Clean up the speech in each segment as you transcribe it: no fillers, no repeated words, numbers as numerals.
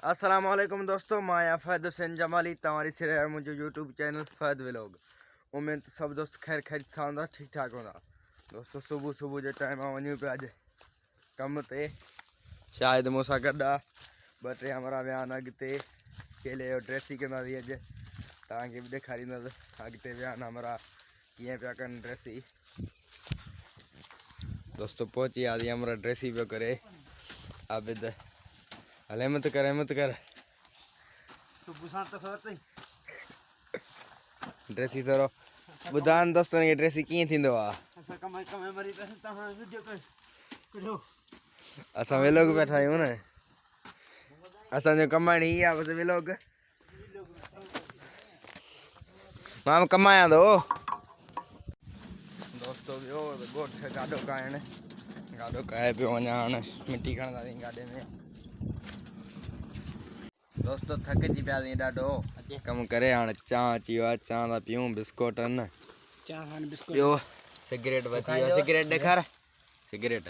अस्सलामुअलैकुम दोस्तों, मैं फैद हुसैन जमाली तमारी सिर है मुझे यूट्यूब चैनल फैद व्लॉग। उम्मीद सब दोस्त खैर खैर था ठीक ठाक होंदा। दोस्तों सुबह सुबह जो टाइम आ वहीं पे अज कम ते शायद मूसा गड्ढा बटे हमारा बयान अगते केले और ड्रेसी कंदा थी अज तव्हांखे भी ॾेखारींदुसि अगते बयान हमारा कीअं पिया कनि ड्रेसी। दोस्तों पहुंची आदि हमारा ड्रेसी पियो करे आबिद हल हिम्मत कर ड्रेसी थोरो ॿुधाइनि दोस्तनि खे ड्रेसी कीअं थींदो आहे। असां व्लॉग पिया ठाहियूं न, असांजो कमाइण ही आहे बसि व्लॉग। मां कमायां थो दोस्तों। ॿियो ॻोठ गाॾो काइण गाॾो काए पियो वञा हाणे मिटी खणंदासीं गाॾे में। दोस्तों थकिजी पिया आहियूं ॾाढो कमु करे, हाणे चांहि अची वियो आहे, चांहि था पियूं बिस्कुट आहिनि ॿियो सिगरेट बची वियो। सिगरेट ॾेखार सिगरेट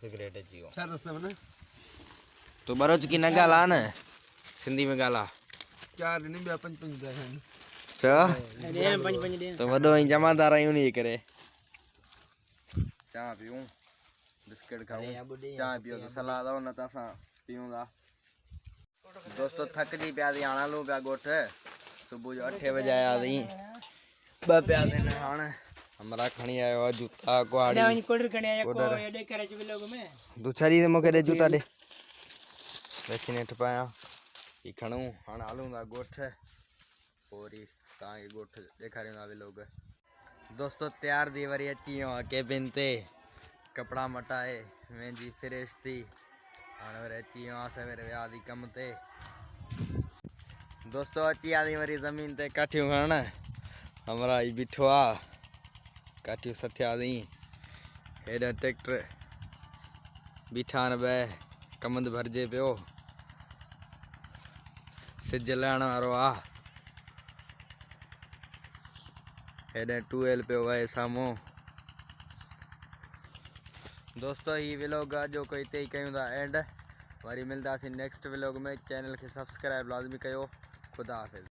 सिगरेट अची वियो। तूं बरोच की न ॻाल्हि न सिंधी में ॻाल्हि तो वॾो ऐं जमादार आहियूं उन करे चांहि पियूं बिस्किट खाऊं। चांहि पियो त सलाह अथव न त असां पियूं था। दोस्तों थकिजी पिया थी हाणे हलूं पिया ॻोठ। सुबुह जो 8 बजे आयासीं, 2 पिया थियनि हाणे। हमारा खणी आयो आहे जूता कुहाड़ी तूं छरी ते मूंखे ॾे जूता ॾे वेठी नेठि पायां ही खणूं। हाणे हलूं था ॻोठ पोइ वरी तव्हांखे ॻोठ ॾेखारींदा व्लॉग। दोस्तों तयार थी वरी अची वियो आहे केबिन ते, कपिड़ा मटाए मुंहिंजी फ्रेश थी हाणे वरी अची वियो आहे सवेरे वियासीं कम ते। दोस्तों अची वियासीं वरी ज़मीन ते काठियूं खणण। हमारा ही बीठो आहे काठियूं सथियासीं, हेॾा ट्रैक्टर बीठा आहिनि ॿ कमंद भरिजे पियो, सिज लहण वारो आहे, हेॾे टूएल पियो वहे साम्हूं। दोस्तों ही व्लॉग जो कोई हिते ई कयूं था एंड, वरी मिलंदासीं नेक्स्ट व्लॉग में। चैनल खे सब्सक्राइब लाज़मी कयो। खुदा हाफ़िज़।